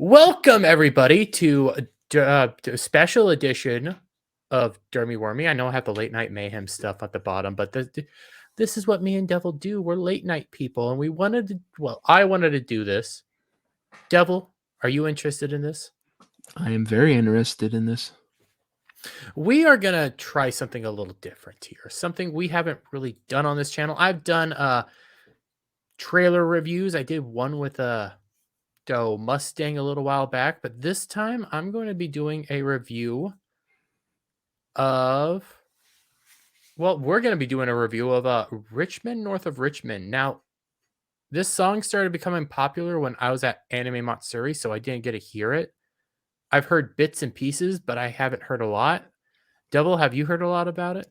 Welcome everybody to a special edition of Dermy Wormy. I know I have the late night mayhem stuff at the bottom, but this is what me and Devil do. We're late night people, and I wanted to do this. Devil, are you interested in this? I am very interested in this. We are gonna try something a little different here. Something we haven't really done on this channel. I've done trailer reviews. I did one with a Mustang a little while back, but this time I'm going to be doing a review of we're going to be doing a review of Richmond, north of Richmond. Now, this song started becoming popular when I was at Anime Matsuri, so I didn't get to hear it. I've heard bits and pieces, but I haven't heard a lot. Devil, have you heard a lot about it?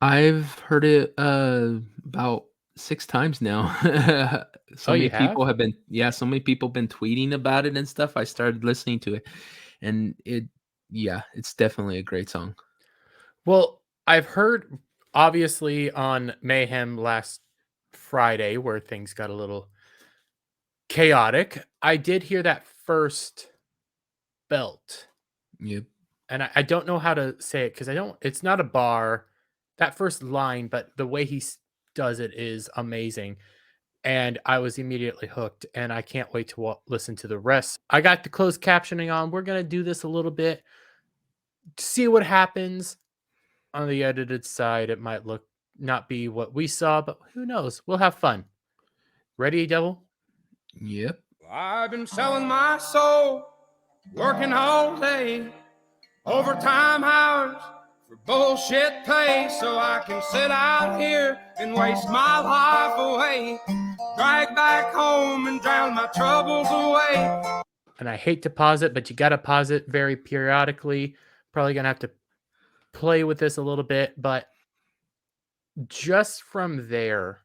I've heard it about 6 times now. Oh, So you many have? people have been so many people been tweeting about it and stuff. I started listening to it, and it's definitely a great song. Well, I've heard obviously on Mayhem last Friday where things got a little chaotic. I did hear that first belt, Yep. and I don't know how to say it because it's not a bar, that first line, but the way does it is amazing. And I was immediately hooked, and I can't wait to listen to the rest. I got the closed captioning on. We're going to do this a little bit, see what happens. On the edited side, it might not be what we saw, but who knows? We'll have fun. Ready, Devil? Yep. I've been selling my soul, working all day, overtime hours for bullshit pay, so I can sit out here and waste my life away, drag back home and drown my troubles away. And I hate to pause it, but you got to pause it very periodically. Probably going to have to play with this a little bit, but just from there,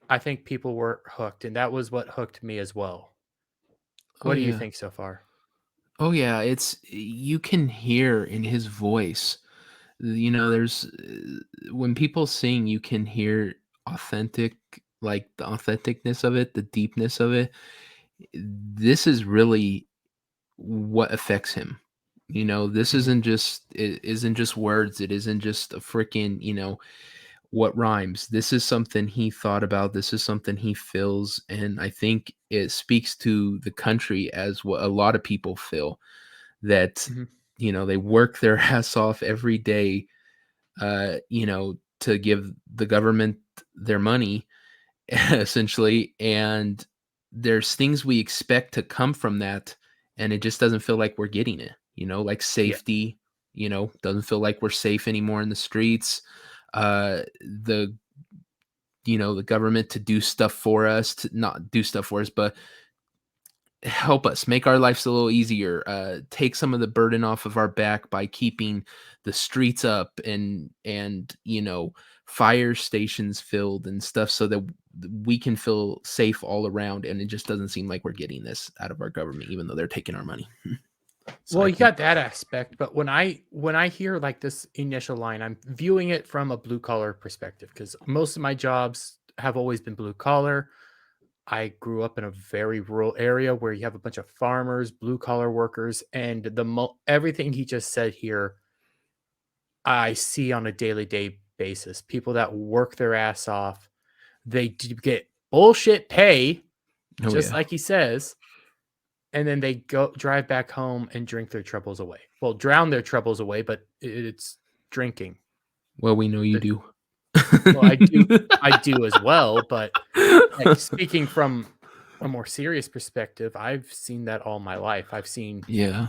I think people were hooked, and that was what hooked me as well. What do you think so far? Oh yeah, you can hear in his voice. There's when people sing, you can hear authentic, like the authenticness of it, the deepness of it. This is really what affects him. This Mhm. isn't just words. It isn't just a freaking, what rhymes. This is something he thought about. This is something he feels. And I think it speaks to the country as what a lot of people feel that, Mhm. they work their ass off every day, to give the government their money essentially. And there's things we expect to come from that, and it just doesn't feel like we're getting it, like Yeah. safety, doesn't feel like we're safe anymore in the streets. The the government to do stuff for us, to not do stuff for us, but help us make our lives a little easier, take some of the burden off of our back by keeping the streets up and fire stations filled and stuff, so that we can feel safe all around. And it just doesn't seem like we're getting this out of our government, even though they're taking our money. Well, you Cycle. got that aspect, but when I hear like this initial line, I'm viewing it from a blue collar perspective because most of my jobs have always been blue collar. I grew up in a very rural area where you have a bunch of farmers, blue collar workers, and everything he just said here, I see on a daily day basis. People that work their ass off, they get bullshit pay, Oh just yeah. like he says, and then they go drive back home and drink their troubles away. Well, drown their troubles away, but it's drinking. Well, we know you The- do. Well, I do as well, but like speaking from a more serious perspective, I've seen that all my life. I've seen Yeah.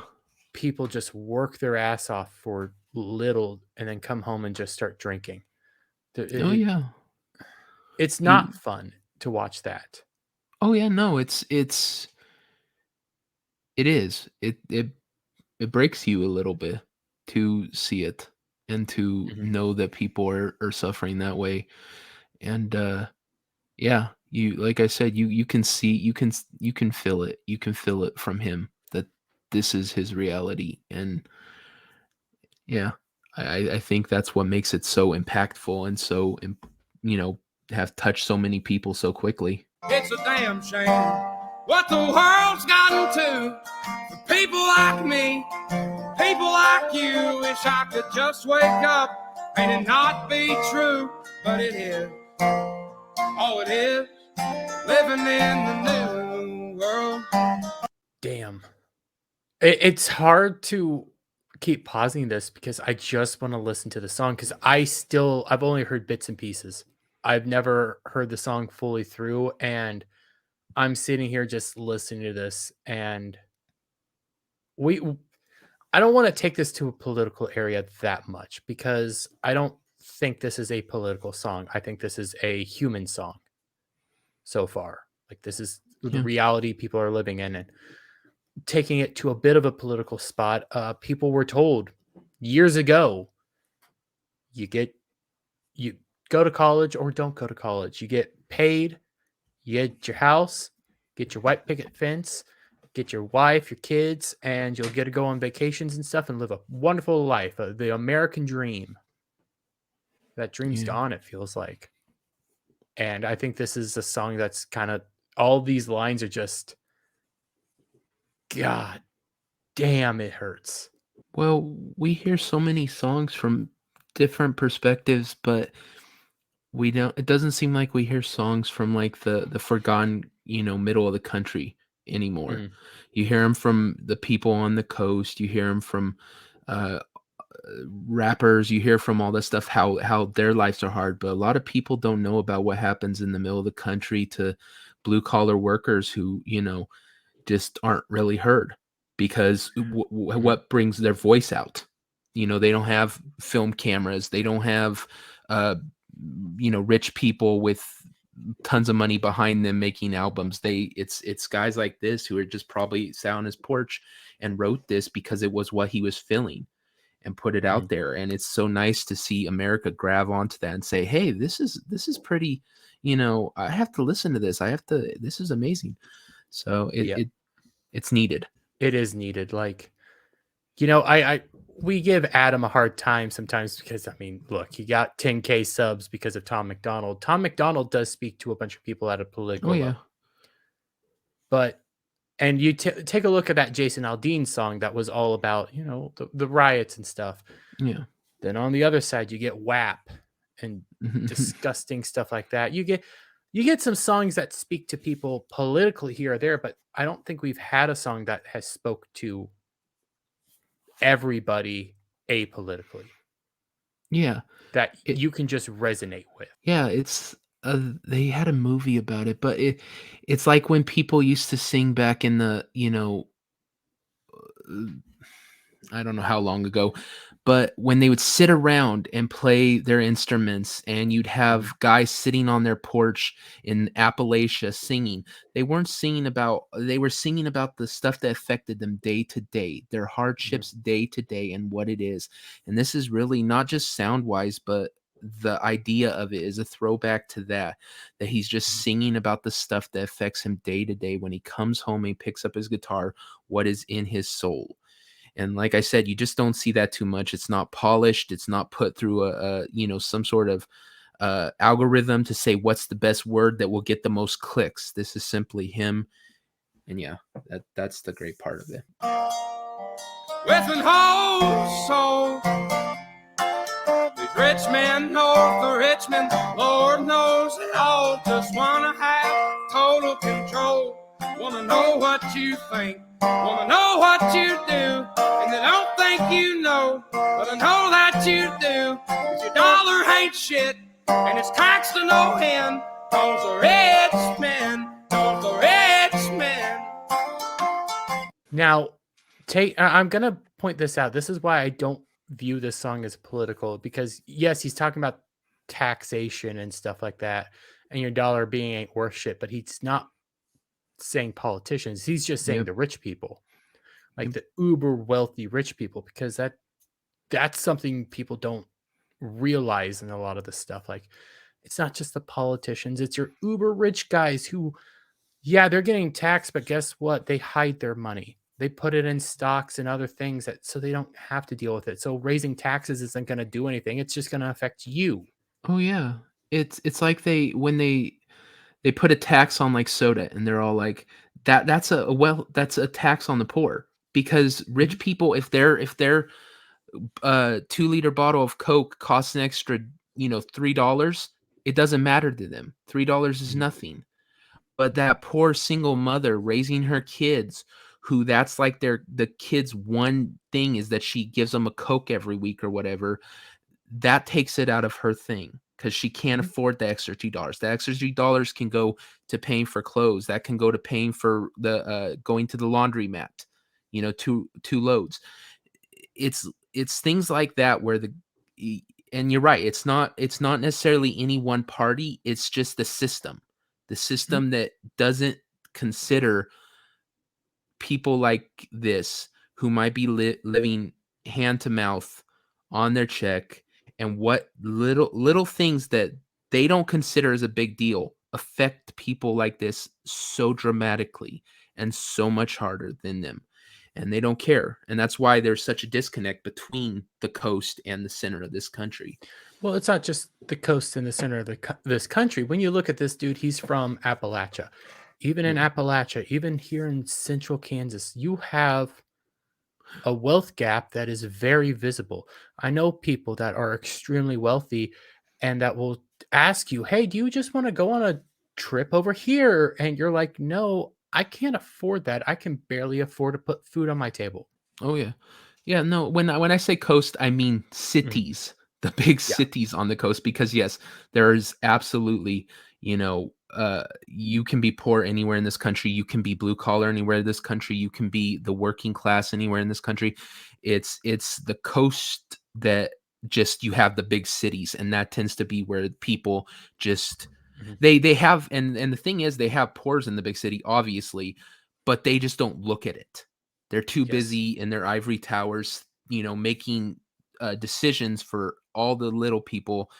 people just work their ass off for little and then come home and just start drinking. Oh yeah. It's You. not fun to watch that. Oh yeah. No, it is. It breaks you a little bit to see it and to Mhm. know that people are suffering that way. And yeah, you, like I said, you can see, you can feel it. You can feel it from him that this is his reality. And yeah, I think that's what makes it so impactful and so you know have touched so many people so quickly. It's a damn shame what the world's gotten to. For people like me, people like you, wish I could just wake up and it not be true. But it is, oh it is, living in the new world. Damn. It's hard to keep pausing this because I just want to listen to the song because I've only heard bits and pieces. I've never heard the song fully through, and I'm sitting here just listening to this, and we I don't want to take this to a political area that much because I don't think this is a political song. I think this is a human song so far. Like this is the Yeah. reality people are living in, and taking it to a bit of a political spot. People were told years ago, you get you go to college or don't go to college. You get paid, you get your house, get your white picket fence, get your wife, your kids, and you'll get to go on vacations and stuff and live a wonderful life. The American dream. That dream's Yeah. gone, it feels like. And I think this is a song that's kind of all these lines are just, God damn, it hurts. Well, we hear so many songs from different perspectives, but we don't it doesn't seem like we hear songs from like the forgotten, middle of the country anymore. Mm, You hear them from the people on the coast, you hear them from uh rappers, you hear from all this stuff how their lives are hard, but a lot of people don't know about what happens in the middle of the country to blue collar workers who, just aren't really heard because mhm, what brings their voice out? They don't have film cameras. They don't have, uh, rich people with tons of money behind them making albums. It's guys like this who are just probably sat on his porch and wrote this because it was what he was feeling and put it mhm. out there. And it's so nice to see America grab onto that and say, "Hey, this is pretty. I have to listen to this. I have to. This is amazing." So Yeah. it's needed. It is needed. Like, I we give Adam a hard time sometimes because I mean, look, he got 10K subs because of Tom McDonald. Tom McDonald does speak to a bunch of people at a Oh political yeah, level, but and you take a look at that Jason Aldean song that was all about the riots and stuff. yeah, Then on the other side, you get WAP and disgusting stuff like that. You get some songs that speak to people politically here or there, but I don't think we've had a song that has spoke to everybody apolitically yeah. that It you can just resonate with. yeah. It's they had a movie about it, but it's like when people used to sing back in the I don't know how long ago, but when they would sit around and play their instruments and you'd Mhm, have guys sitting on their porch in Appalachia singing, they were singing about the stuff that affected them day to day, their mhm, hardships day to day and what it is. And this is really not just sound wise, but the idea of it is a throwback to that he's just mhm. singing about the stuff that affects him day to day when he comes home and he picks up his guitar, what is in his soul. And like I said, you just don't see that too much. It's not polished. It's not put through some sort of algorithm to say what's the best word that will get the most clicks. This is simply him. And yeah, that's the great part of it. With an whole soul. These rich men north of Richmond, Lord knows they all just wanna have total control. Wanna know what you think, wanna know what you do, and they don't think you know, but I know that you do. 'Cause your dollar ain't shit, and it's taxed to no end. 'Cause the rich men, 'cause the rich men. Now, I'm gonna point this out. This is why I don't view this song as political because yes, he's talking about taxation and stuff like that, and your dollar being ain't worth shit. But he's not saying politicians. He's just saying Yep. the rich people, like Yep. the uber wealthy rich people, because that's something people don't realize in a lot of this stuff. Like, it's not just the politicians; it's your uber rich guys who, yeah, they're getting taxed, but guess what? They hide their money. They put it in stocks and other things that so they don't have to deal with it. So raising taxes isn't going to do anything. It's just going to affect you. Oh yeah. It's like they when they put a tax on like soda and they're all like that's a tax on the poor, because Mhm. rich people, if their 2-liter bottle of Coke costs an extra, $3, it doesn't matter to them. $3 is Mhm. nothing. But that poor single mother raising her kids, who that's like the kids' one thing is that she gives them a Coke every week or whatever, that takes it out of her thing because she can't Mhm. afford the extra $2. The extra $2 can go to paying for clothes. That can go to paying for the going to the laundromat, 2 loads. It's things like that where y- and you're right, it's not necessarily any one party, it's just the Mhm. system that doesn't consider people like this, who might be living hand to mouth on their check, and what little things that they don't consider as a big deal affect people like this so dramatically and so much harder than them, and they don't care, and that's why there's such a disconnect between the coast and the center of this country. Well, it's not just the coast in the center of this country. When you look at this dude, he's from Appalachia. Even in Yeah. Appalachia, even here in central Kansas, you have a wealth gap that is very visible. I know people that are extremely wealthy and that will ask you, "Hey, do you just want to go on a trip over here?" And you're like, "No, I can't afford that. I can barely afford to put food on my table." Oh yeah. Yeah, no, when I say coast, I mean Mhm. cities, the big Yeah. cities on the coast, because yes, there is absolutely, you can be poor anywhere in this country, you can be blue collar anywhere in this country, you can be the working class anywhere in this country. It's the coast that just you have the big cities, and that tends to be where people just Mhm. they have, and the thing is, they have pores in the big city, obviously, but they just don't look at it. They're too Yes. busy in their ivory towers, making decisions for all the little people,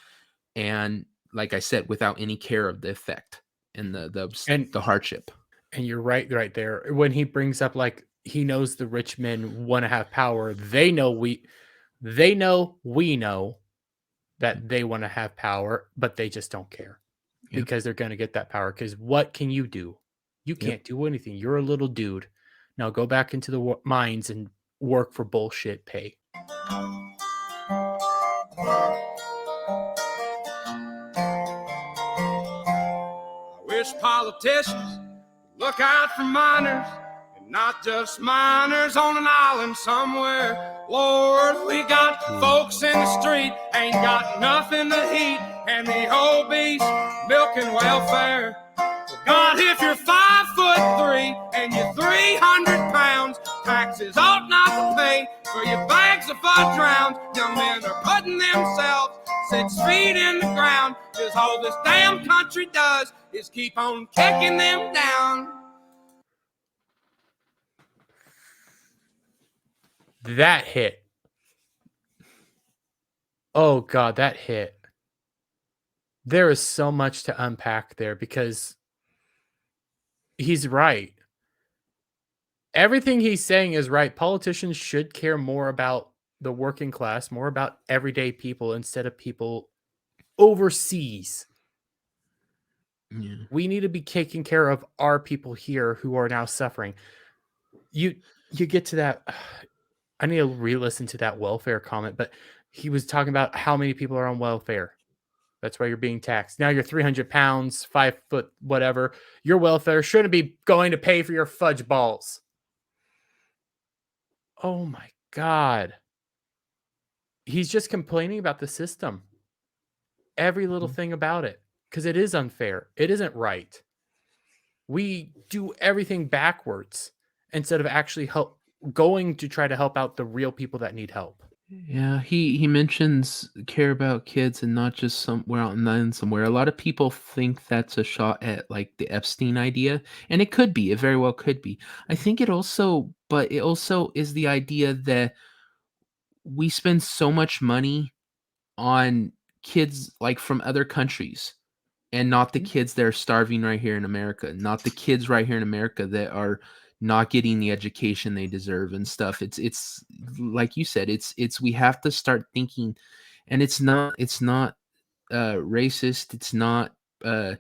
and like I said, without any care of the effect and And the hardship. and you're right there. When he brings up like he knows the rich men want to have power, they know we know that they want to have power, but they just don't care Yep, because they're going to get that power. Because what can you do? You yep. can't do anything. You're a little dude. Now go back into the mines and work for bullshit pay. I wish politicians would look out for miners, and not just miners on an island somewhere. Lord, we got folks in the street, ain't got nothing to eat, and the obese milking welfare. God, if you're 5'3" and you're 300 pounds, taxes ought not to pay for your bags of fudge rounds. Young men are putting themselves 6 feet in the ground, 'cause all this damn country does is keep on kicking them down. That hit. Oh God, that hit. There is so much to unpack there because he's right. Everything he's saying is right. Politicians should care more about the working class, more about everyday people instead of people overseas. Yeah. We need to be taking care of our people here who are now suffering. You you get to that. I need to re-listen to that welfare comment, but he was talking about how many people are on welfare. That's why you're being taxed. Now you're 300 pounds, 5 foot, whatever. Your welfare shouldn't be going to pay for your fudge balls. Oh my God. He's just complaining about the system. Every little Mhm. thing about it. Because it is unfair. It isn't right. We do everything backwards instead of actually going to try to help out the real people that need help. Yeah, he mentions care about kids and not just somewhere out in the island somewhere. A lot of people think that's a shot at like the Epstein idea, and it could be. It very well could be. I think but it also is the idea that we spend so much money on kids like from other countries, and not the Mhm. kids that are starving right here in America, not the kids right here in America that are not getting the education they deserve and stuff. It's like you said, it's we have to start thinking, and it's not racist. It's not uh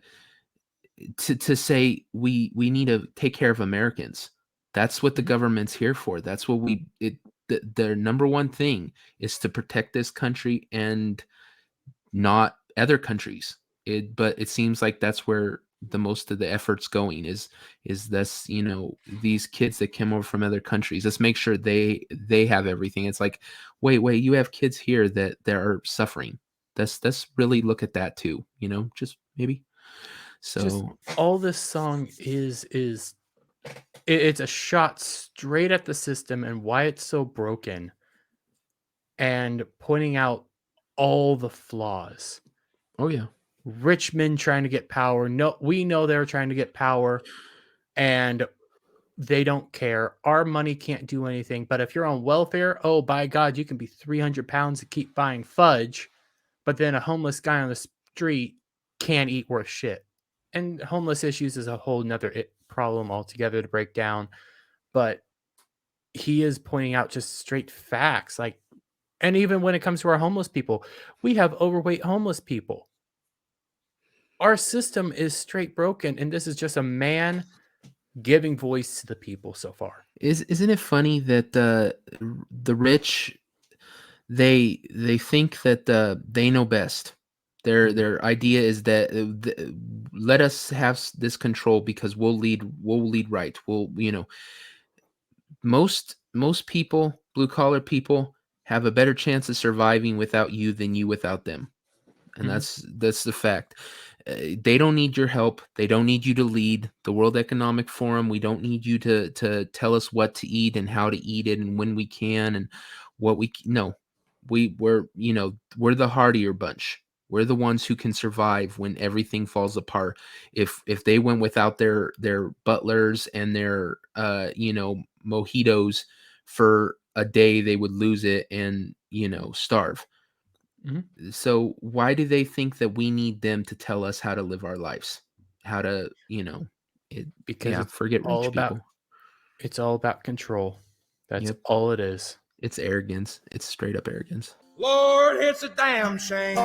to say we need to take care of Americans. That's what the Mhm. government's here for. That's what their number one thing is to protect this country and not other countries. But it seems like that's where the most of the effort's going is this, these kids that came over from other countries. Let's make sure they have everything. It's like, wait, you have kids here that are suffering. Let's really look at that too, just maybe. Just So, all this song is it's a shot straight at the system and why it's so broken and pointing out all the flaws. oh yeah. Richmond trying to get power. No, we know they're trying to get power and they don't care. Our money can't do anything. But if you're on welfare, oh, by God, you can be 300 pounds to keep buying fudge. But then a homeless guy on the street can't eat worth shit. And homeless issues is a whole nother problem altogether to break down. But he is pointing out just straight facts. Like, and even when it comes to our homeless people, we have overweight homeless people. Our system is straight broken. And this is just a man giving voice to the people so far. Isn't it funny that the rich, they think that they know best. Their idea is that let us have this control because we'll lead right. Most people, blue collar people, have a better chance of surviving without you than you without them, and Mhm. that's the fact. They don't need your help. They don't need you to lead the World Economic Forum. We don't need you to tell us what to eat and how to eat it and when we can and no. We're the hardier bunch. We're the ones who can survive when everything falls apart. If they went without their butlers and their mojitos for a day, they would lose it and starve. Mhm. So why do they think that we need them to tell us how to live our lives? How to, it Because yeah, forget rich people. it's all about control. That's Yep. all it is. It's arrogance. It's straight up arrogance. Lord, it's a damn shame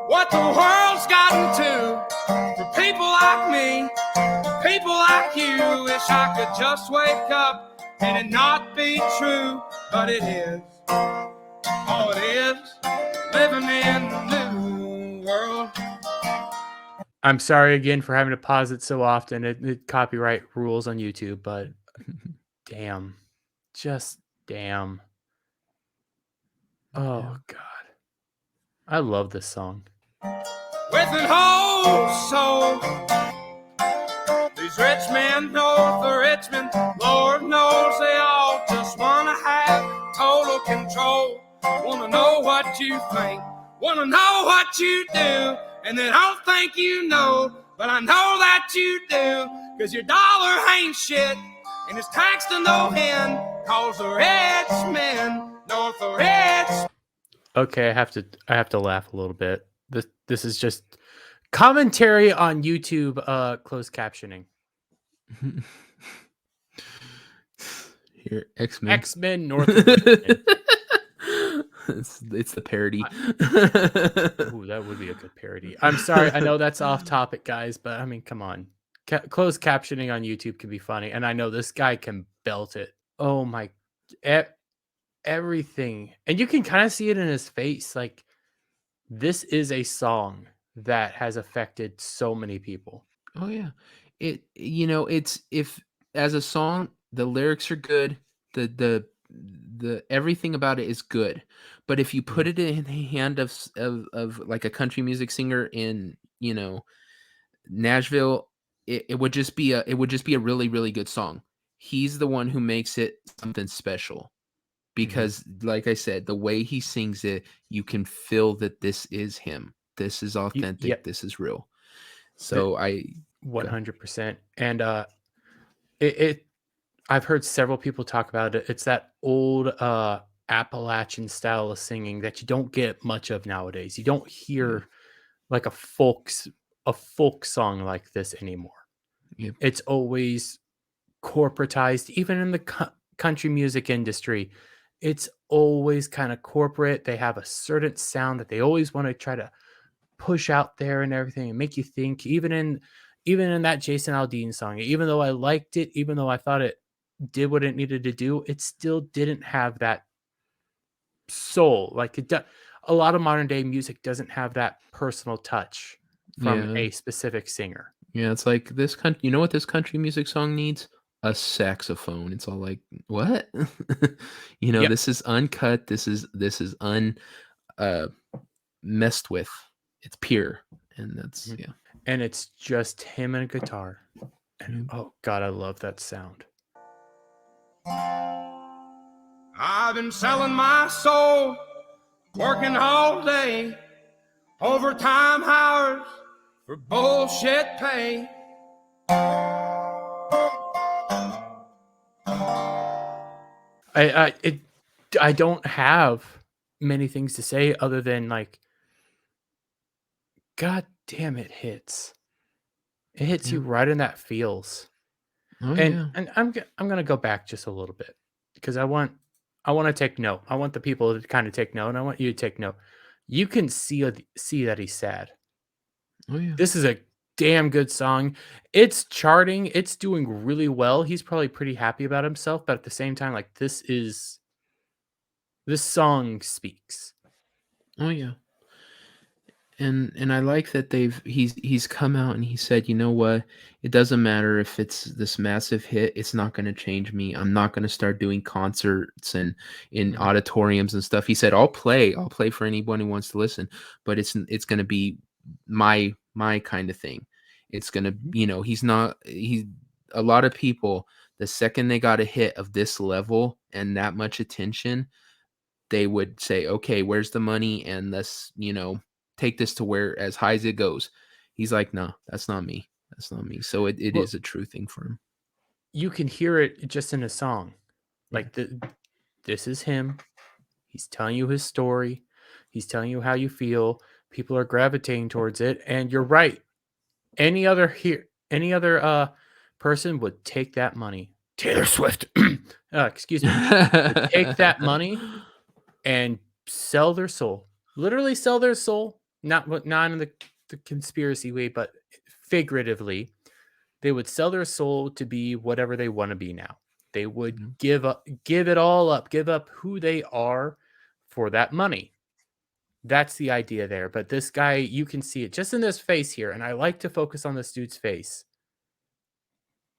what the world's gotten to for people like me, people like you. Wish I could just wake up and it not be true, but it is. Oh, it is living in the new world. I'm sorry again for having to pause it so often. It copyright rules on YouTube, but damn. Just damn. Yeah. Oh God. I love this song. With an whole soul, these rich men north of Richmond, Lord knows they all just wanna have total control. Wanna know what you think, wanna know what you do, and they don't think you know, but I know that you do, cause your dollar ain't shit, and it's taxed to no end, cause the rich men north of Richmond. Okay, I have to laugh a little bit. This is just commentary on YouTube closed captioning. Here, X-Men. X-Men North of Richmond. It's the parody. Ooh, that would be a good parody. I'm sorry, I know that's off topic, guys, but I mean, come on. Closed captioning on YouTube can be funny, and I know this guy can belt it. Oh my, e- everything, and you can kind of see it in his face. Like this is a song that has affected so many people. Oh yeah. It's if as a song, the lyrics are good, the everything about it is good. But if you put Mhm. it in the hand of like a country music singer in, Nashville, it would just be a really, really good song. He's the one who makes it something special Mhm. because like I said, the way he sings it, you can feel that this is him. This is authentic. Yep, This is real. that So I go ahead. 100%. And it I've heard several people talk about it. It's that old Appalachian style of singing that you don't get much of nowadays. You don't Yeah. hear like a folk song like this anymore. Yep. It's always corporatized, even in the country music industry. It's always kind of corporate. They have a certain sound that they always want to try to push out there and everything and make you think. Even in even in that Jason Aldean song, even though I liked it, even though I thought it did what it needed to do, it still didn't have that soul. Like a lot of modern day music doesn't have that personal touch from Yeah. a specific singer. Yeah, it's like this country. You know what this country music song needs? A saxophone. It's all like, what? Yep. This is uncut. This is uh messed with. It's pure, and that's Mhm. yeah. And it's just him and a guitar. And Yeah. oh god, I love that sound. I've been selling my soul, working all day, overtime hours for bullshit pay. I don't have many things to say other than like, god damn, it hits. It hits Yeah. you right in that feels. Oh And yeah. I'm gonna go back just a little bit because I want to take note. I want the people to kind of take note, and I want you to take note. You can see that he's sad. Oh yeah. This is a damn good song. It's charting. It's doing really well. He's probably pretty happy about himself, but at the same time, like this song speaks. Oh yeah. And I like that he's come out and he said, "You know what? It doesn't matter if it's this massive hit. It's not going to change me. I'm not going to start doing concerts and in Mhm, auditoriums and stuff." He said, I'll play for anyone who wants to listen, but it's going to be my kind of thing. It's going to, mhm. he's not he a lot of people the second they got a hit of this level and that much attention, they would say, "Okay, where's the money? And let's, take this to where as high as it goes." He's like, "No, that's not me. That's not me." So it Well, is a true thing for him. you can hear it just in a song. Yeah. Like this is him. He's telling you his story. He's telling you how you feel. People are gravitating towards it, and you're right. Any other person would take that money. Taylor Swift, excuse me, would take that money and sell their soul. Literally sell their soul. Not in the conspiracy way, but figuratively. They would sell their soul to be whatever they want to be now. They would Mhm. give it all up, give up who they are for that money. That's the idea there. But this guy, you can see it just in this face here. And I like to focus on this dude's face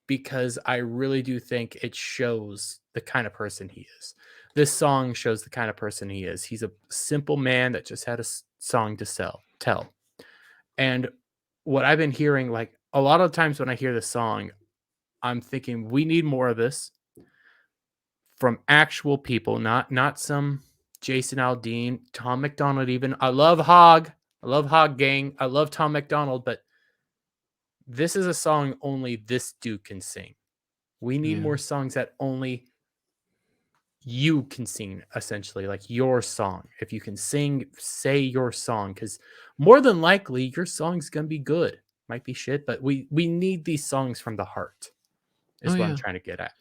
because I really do think it shows the kind of person he is. This song shows the kind of person he is. He's a simple man that just had a song to tell. And what I've been hearing, like a lot of times when I hear this song, I'm thinking we need more of this from actual people, not some Jason Aldean, Tom McDonald even. I love Hog. I love Hog Gang. I love Tom McDonald, but this is a song only this dude can sing. We need Yeah. more songs that only you can sing, essentially, like your song. If you can sing, say your song, because more than likely your song's gonna be good. Might be shit, but we need these songs from the heart, Oh is what I'm yeah. trying to get at.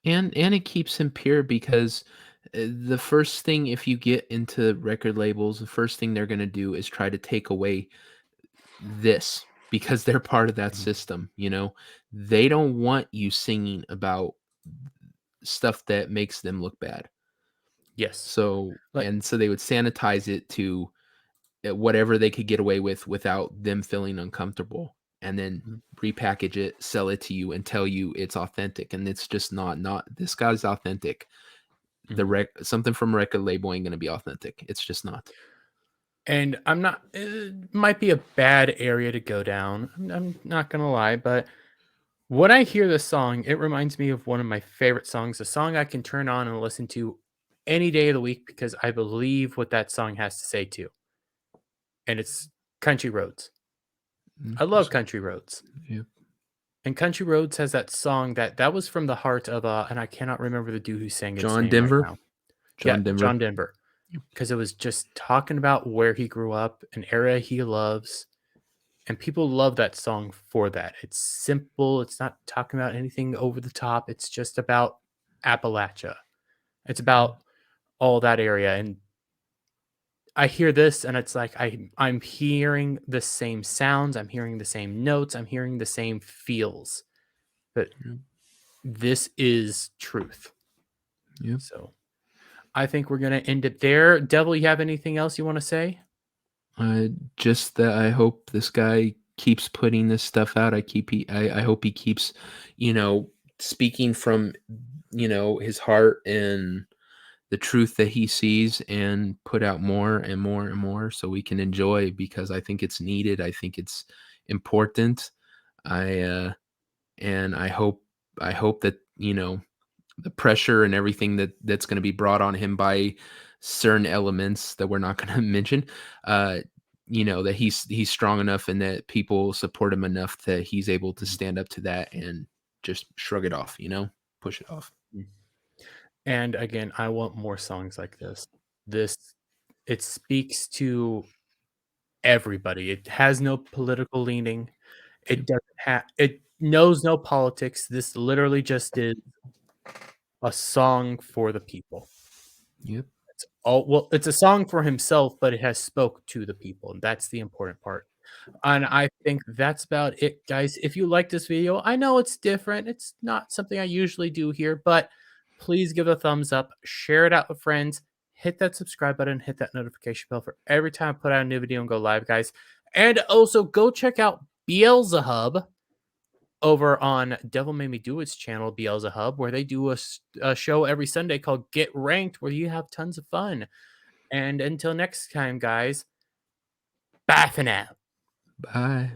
And it keeps him pure because the first thing if you get into record labels, the first thing they're going to do is try to take away this because they're part of that Mhm. system. They don't want you singing about stuff that makes them look bad. Yes. Like So they would sanitize it to whatever they could get away with without them feeling uncomfortable, and then mhm, repackage it, sell it to you, and tell you it's authentic, and it's just not this guy's authentic. The mhm. something from a record label ain't gonna be authentic. It's just not. And I'm not it might be a bad area to go down. I'm not gonna lie, but when I hear this song, it reminds me of one of my favorite songs, a song I can turn on and listen to any day of the week because I believe what that song has to say too. And it's Country Roads. I love Just Country Roads. yeah. And Country Roads has that song that was from the heart of and I cannot remember the dude who sang its John name right Denver. now. Yeah, John Denver. John Denver. Because it was just talking about where he grew up, an era he loves, and people love that song for that. It's simple. It's not talking about anything over the top. It's just about Appalachia. It's Yeah. about all that area. And I hear this and it's like I'm hearing the same sounds, I'm hearing the same notes, I'm hearing the same feels. That Yep. this is truth. Yep. So I think we're gonna end it there. Devil, you have anything else you want to say? Just that I hope this guy keeps putting this stuff out. I hope he keeps, you know, speaking from, his heart and the truth that he sees, and put out more and more and more so we can enjoy, because I think it's needed. I think it's important. I and I hope that, the pressure and everything that's going to be brought on him by certain elements that we're not going to mention, uh that he's strong enough, and that people support him enough that he's able to Mhm. stand up to that and just shrug it off, push it off. Mm. And again, I want more songs like this. This it speaks to everybody. It has no political leaning. Yep. It knows no politics. This literally just is a song for the people. Yep. It's a song for himself, but it has spoke to the people, and that's the important part. And I think that's about it, guys. If you like this video, I know it's different. It's not something I usually do here, but please give it a thumbs up, share it out with friends, hit that subscribe button, hit that notification bell for every time I put out a new video and go live, guys. And also go check out Beelzehub over on Devil Made Me Do It's channel, Beelzehub, where they do a show every Sunday called Get Ranked, where you have tons of fun. And until next time, guys, bye for now. Bye.